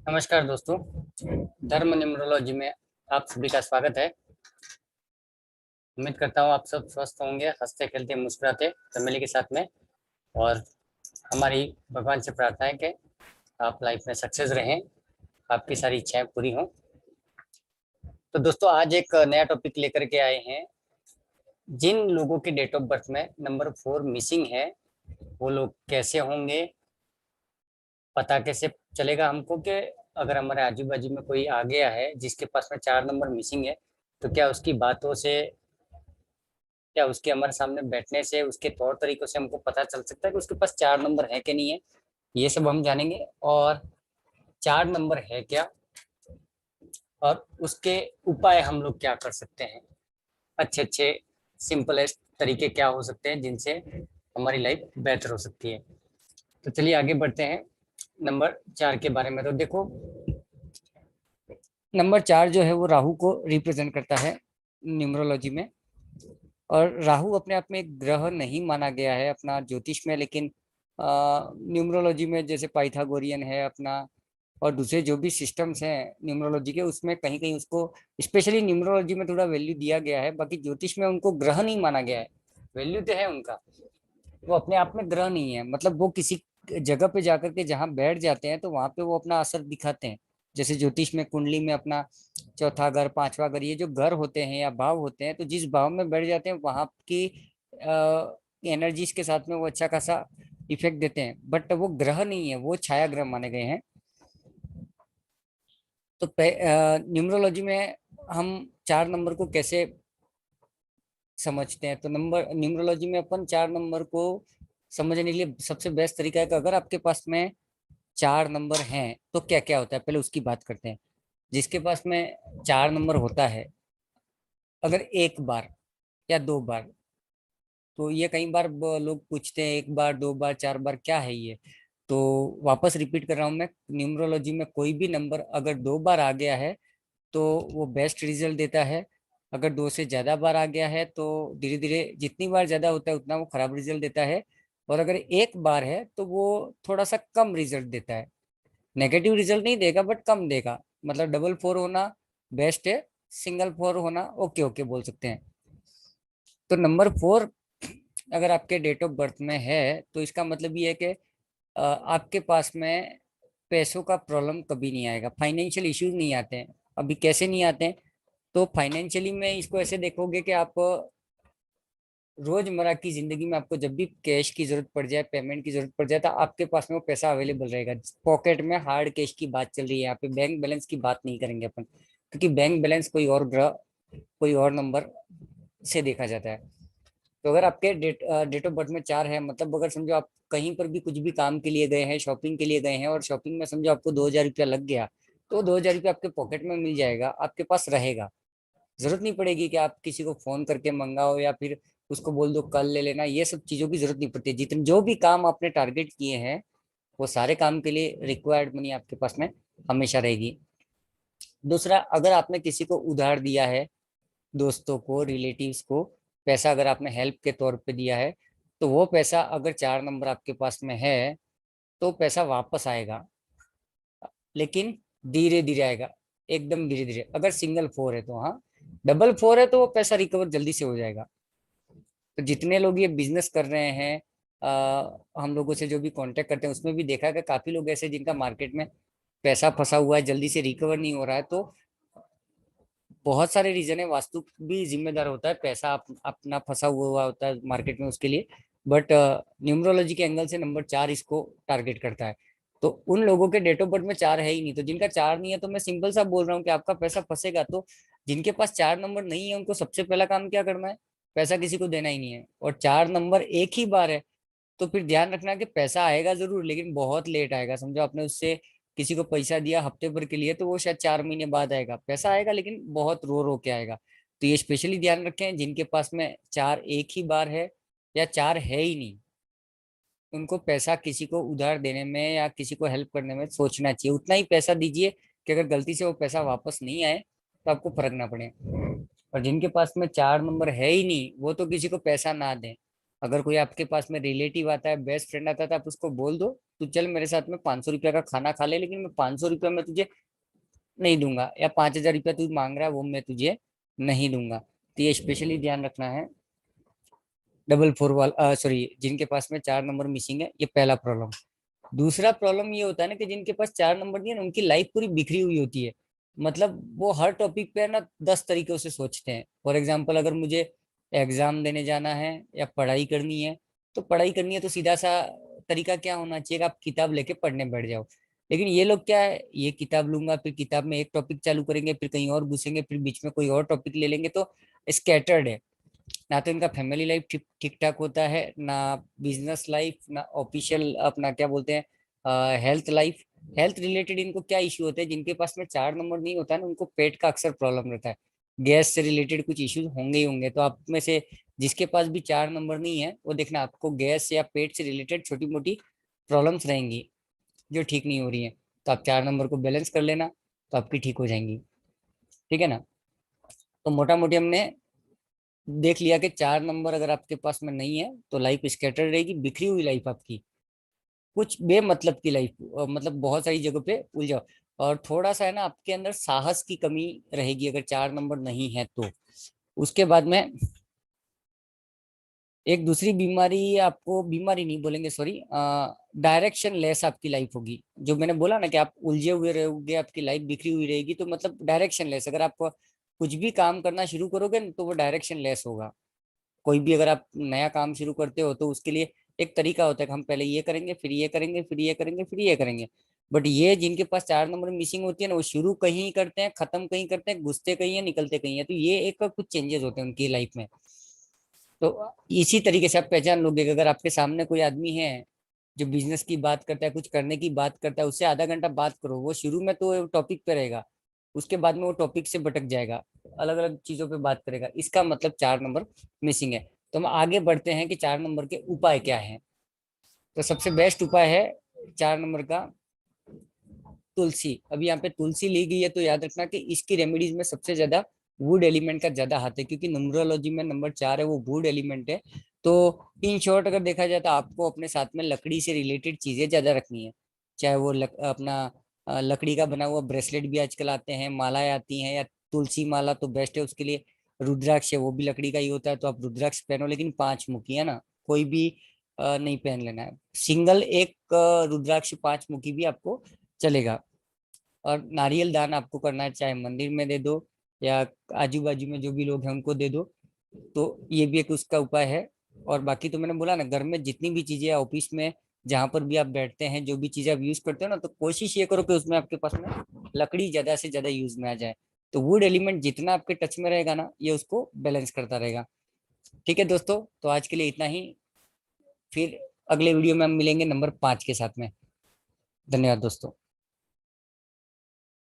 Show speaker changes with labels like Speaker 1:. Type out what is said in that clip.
Speaker 1: नमस्कार दोस्तों। धर्म न्यूमरोलॉजी में आप सभी का स्वागत है। उम्मीद करता हूँ आप सब स्वस्थ होंगे, हंसते खेलते मुस्कुराते फैमिली के साथ में। और हमारी भगवान से प्रार्थना है कि आप लाइफ में सक्सेस रहें, आपकी सारी इच्छाएं पूरी हों। तो दोस्तों आज एक नया टॉपिक लेकर के आए हैं। जिन लोगों की डेट ऑफ बर्थ में नंबर 4 मिसिंग है, वो लोग कैसे होंगे, पता कैसे चलेगा हमको कि अगर हमारे आजू बाजू में कोई आ गया है जिसके पास में 4 नंबर मिसिंग है, तो क्या उसकी बातों से, क्या उसके हमारे सामने बैठने से, उसके तौर तरीकों से हमको पता चल सकता है कि उसके पास 4 नंबर है कि नहीं है। ये सब हम जानेंगे। और 4 नंबर है क्या, और उसके उपाय हम लोग क्या कर सकते हैं, अच्छे अच्छे सिंपलेस्ट तरीके क्या हो सकते हैं जिनसे हमारी लाइफ बेहतर हो सकती है। तो चलिए आगे बढ़ते हैं। नंबर 4 के बारे में तो देखो, नंबर 4 जो है वो राहु को रिप्रेजेंट करता है न्यूमरोलॉजी में। और राहु अपने आप में एक ग्रह नहीं माना गया है अपना ज्योतिष में, लेकिन न्यूमरोलॉजी में जैसे पाइथागोरियन है अपना, और दूसरे जो भी सिस्टम्स हैं न्यूमरोलॉजी के, उसमें कहीं कहीं उसको स्पेशली न्यूमरोलॉजी में थोड़ा वैल्यू दिया गया है। बाकी ज्योतिष में उनको ग्रह नहीं माना गया है। वैल्यू तो है उनका, वो अपने आप में ग्रह नहीं है। मतलब वो किसी जगह पे जाकर के जहाँ बैठ जाते हैं तो वहां पे वो अपना असर दिखाते हैं। जैसे ज्योतिष में कुंडली में अपना चौथा घर, पांचवा घर, ये जो घर होते हैं या भाव होते हैं, तो जिस भाव में बैठ जाते हैं वहां की एनर्जीज के साथ में वो अच्छा खासा इफेक्ट देते हैं। बट वो ग्रह नहीं है, वो छाया ग्रह माने गए हैं। तो न्यूमरोलॉजी में हम 4 नंबर को कैसे समझते हैं, तो नंबर न्यूमरोलॉजी में अपन 4 नंबर को समझने के लिए सबसे बेस्ट तरीका है कि अगर आपके पास में 4 नंबर हैं तो क्या क्या होता है, पहले उसकी बात करते हैं। जिसके पास में 4 नंबर होता है, अगर एक बार या दो बार, तो ये कई बार लोग पूछते हैं एक बार, दो बार, चार बार क्या है ये। तो वापस रिपीट कर रहा हूँ मैं, न्यूमरोलॉजी में कोई भी नंबर अगर दो बार आ गया है तो वो बेस्ट रिजल्ट देता है। अगर दो से ज्यादा बार आ गया है तो धीरे धीरे जितनी बार ज्यादा होता है उतना वो खराब रिजल्ट देता है। और अगर एक बार है तो वो थोड़ा सा कम रिजल्ट देता है। नेगेटिव रिजल्ट नहीं देगा बट कम देगा। मतलब डबल फोर होना बेस्ट है, सिंगल फोर होना ओके ओके बोल सकते हैं। तो नंबर 4 अगर आपके डेट ऑफ बर्थ में है तो इसका मतलब ये है कि आपके पास में पैसों का प्रॉब्लम कभी नहीं आएगा, फाइनेंशियल इश्यूज नहीं आते हैं। अभी कैसे नहीं आते हैं, तो फाइनेंशियली में इसको ऐसे देखोगे कि आप रोजमर्रा की जिंदगी में आपको जब भी कैश की जरूरत पड़ जाए, पेमेंट की जरूरत पड़ जाए, तो आपके पास में वो पैसा अवेलेबल रहेगा। पॉकेट में हार्ड कैश की बात चल रही है यहाँ पे, बैंक बैलेंस की बात नहीं करेंगे अपन, क्योंकि बैंक बैलेंस कोई और ग्रह, कोई और नंबर से देखा जाता है। तो अगर आपके डेट ऑफ बर्थ में 4 है, मतलब अगर समझो आप कहीं पर भी कुछ भी काम के लिए गए हैं, शॉपिंग के लिए गए हैं, और शॉपिंग में समझो आपको 2,000 रुपया लग गया, तो 2,000 रुपया आपके पॉकेट में मिल जाएगा, आपके पास रहेगा। जरूरत नहीं पड़ेगी कि आप किसी को फोन करके मंगाओ या फिर उसको बोल दो कल ले लेना। ये सब चीजों की जरूरत नहीं पड़ती। जितने जो भी काम आपने टारगेट किए हैं वो सारे काम के लिए रिक्वायर्ड मनी आपके पास में हमेशा रहेगी। दूसरा, अगर आपने किसी को उधार दिया है, दोस्तों को, रिलेटिव्स को पैसा अगर आपने हेल्प के तौर पे दिया है, तो वो पैसा अगर 4 नंबर आपके पास में है तो पैसा वापस आएगा, लेकिन धीरे धीरे आएगा, एकदम धीरे धीरे। अगर सिंगल फोर है तो हाँ, डबल फोर है तो वो पैसा रिकवर जल्दी से हो जाएगा। तो जितने लोग ये बिजनेस कर रहे हैं, हम लोगों से जो भी कांटेक्ट करते हैं उसमें भी देखा है कि काफी लोग ऐसे जिनका मार्केट में पैसा फंसा हुआ है, जल्दी से रिकवर नहीं हो रहा है। तो बहुत सारे रीजन है, वास्तु भी जिम्मेदार होता है, पैसा अपना फंसा हुआ होता है मार्केट में उसके लिए। बट न्यूमरोलॉजी के एंगल से नंबर 4 इसको टारगेट करता है। तो उन लोगों के डेट ऑफ बर्थ में 4 है ही नहीं, तो जिनका 4 नहीं है, तो मैं सिंपल सा बोल रहा हूँ कि आपका पैसा फंसेगा। तो जिनके पास 4 नंबर नहीं है उनको सबसे पहला काम क्या करना है, पैसा किसी को देना ही नहीं है। और 4 नंबर एक ही बार है तो फिर ध्यान रखना कि पैसा आएगा जरूर, लेकिन बहुत लेट आएगा। समझो आपने उससे किसी को पैसा दिया हफ्ते भर के लिए, तो वो शायद 4 महीने बाद आएगा, पैसा आएगा लेकिन बहुत रो रो के आएगा। तो ये स्पेशली ध्यान रखें, जिनके पास में 4 एक ही बार है या 4 है ही नहीं, उनको पैसा किसी को उधार देने में या किसी को हेल्प करने में सोचना चाहिए। उतना ही पैसा दीजिए कि अगर गलती से वो पैसा वापस नहीं आए तो आपको फर्क ना पड़े। और जिनके पास में 4 नंबर है ही नहीं, वो तो किसी को पैसा ना दें। अगर कोई आपके पास में रिलेटिव आता है, बेस्ट फ्रेंड आता है, तो आप उसको बोल दो तू चल मेरे साथ में 500 रुपया का खाना खा ले, लेकिन मैं 500 रुपया मैं तुझे नहीं दूंगा, या 5,000 रुपया तू मांग रहा है वो मैं तुझे नहीं दूंगा। तो ये स्पेशली ध्यान रखना है। डबल फोर वाला, सॉरी, जिनके पास में 4 नंबर मिसिंग है, ये पहला प्रॉब्लम। दूसरा प्रॉब्लम ये होता है ना कि जिनके पास 4 नंबर नहीं है ना, उनकी लाइफ पूरी बिखरी हुई होती है। मतलब वो हर टॉपिक पे ना 10 तरीकों से सोचते हैं। फॉर एग्जाम्पल, अगर मुझे एग्जाम देने जाना है या पढ़ाई करनी है, तो पढ़ाई करनी है तो सीधा सा तरीका क्या होना चाहिए कि आप किताब लेके पढ़ने बैठ जाओ। लेकिन ये लोग क्या है, ये किताब लूंगा, फिर किताब में एक टॉपिक चालू करेंगे, फिर कहीं और घुसेंगे, फिर बीच में कोई और टॉपिक ले लेंगे, तो स्कैटर्ड है। ना तो इनका फैमिली लाइफ ठीक ठीक ठाक होता है, ना बिजनेस लाइफ, ना ऑफिशियल अपना क्या बोलते हैं हेल्थ लाइफ। हेल्थ रिलेटेड इनको क्या इश्यू होते हैं, जिनके पास में 4 नंबर नहीं होता है ना, उनको पेट का अक्सर प्रॉब्लम रहता है। गैस से रिलेटेड कुछ इश्यूज होंगे ही होंगे। तो आप में से जिसके पास भी 4 नंबर नहीं है, वो देखना आपको गैस या पेट से रिलेटेड छोटी मोटी प्रॉब्लम्स रहेंगी जो ठीक नहीं हो रही है। तो आप 4 नंबर को बैलेंस कर लेना, तो आपकी ठीक हो जाएंगी। ठीक है ना। तो मोटा मोटी हमने देख लिया कि 4 नंबर अगर आपके पास में नहीं है तो लाइफ स्कैटर रहेगी, बिखरी हुई लाइफ आपकी, कुछ बेमतलब की लाइफ, मतलब बहुत सारी जगह पे उलझाओ। और थोड़ा सा है ना आपके अंदर साहस की कमी रहेगी अगर 4 नंबर नहीं है तो। उसके बाद में एक दूसरी बीमारी, आपको बीमारी नहीं बोलेंगे, सॉरी, डायरेक्शन लेस आपकी लाइफ होगी। जो मैंने बोला ना कि आप उलझे हुए रहोगे, आपकी लाइफ बिखरी हुई रहेगी, तो मतलब डायरेक्शन लेस। अगर आप कुछ भी काम करना शुरू करोगे ना, तो वो डायरेक्शन लेस होगा। कोई भी अगर आप नया काम शुरू करते हो तो उसके लिए एक तरीका होता है कि हम पहले ये करेंगे, फिर ये करेंगे, फिर ये करेंगे, फिर ये करेंगे। बट ये जिनके पास 4 नंबर मिसिंग होती है ना, वो शुरू कहीं करते हैं, खत्म कहीं करते हैं, घुसते कहीं है, निकलते कहीं है। तो ये एक कुछ चेंजेस होते हैं उनकी लाइफ में। तो इसी तरीके से आप पहचान लोगे कि अगर आपके सामने कोई आदमी है जो बिजनेस की बात करता है, कुछ करने की बात करता है, उससे आधा घंटा बात करो, वो शुरू में तो टॉपिक पे रहेगा, उसके बाद में वो टॉपिक से भटक जाएगा, अलग अलग चीजों पे बात करेगा, इसका मतलब 4 नंबर मिसिंग है। तो हम आगे बढ़ते हैं कि 4 नंबर के उपाय क्या है। तो सबसे बेस्ट उपाय है 4 नंबर का तुलसी। अभी यहाँ पे तुलसी ली गई है, तो याद रखना कि इसकी रेमेडीज में सबसे ज्यादा वुड एलिमेंट का ज्यादा हाथ है, क्योंकि न्यूमरोलॉजी में नंबर 4 है, वो वुड एलिमेंट है। तो इन शॉर्ट अगर देखा जाए तो आपको अपने साथ में लकड़ी से रिलेटेड चीजें ज्यादा रखनी है। चाहे वो अपना लकड़ी का बना हुआ ब्रेसलेट भी आजकल आते हैं, मालाएं आती हैं, या तुलसी माला तो बेस्ट है उसके लिए। रुद्राक्ष है, वो भी लकड़ी का ही होता है, तो आप रुद्राक्ष पहनो, लेकिन 5 मुखी है ना, कोई भी नहीं पहन लेना है। सिंगल एक रुद्राक्ष 5 मुखी भी आपको चलेगा। और नारियल दान आपको करना है, चाहे मंदिर में दे दो या आजू बाजू में जो भी लोग हैं उनको दे दो। तो ये भी एक उसका उपाय है। और बाकी तो मैंने बोला ना, घर में जितनी भी चीजें, ऑफिस में जहां पर भी आप बैठते हैं, जो भी चीजें आप यूज करते हो ना, तो कोशिश ये करो कि उसमें आपके पास में लकड़ी ज्यादा से ज्यादा यूज में आ जाए। तो वुड एलिमेंट जितना आपके टच में रहेगा ना, ये उसको बैलेंस करता रहेगा। ठीक है दोस्तों, तो आज के लिए इतना ही। फिर अगले वीडियो में हम मिलेंगे नंबर 5 के साथ में। धन्यवाद दोस्तों।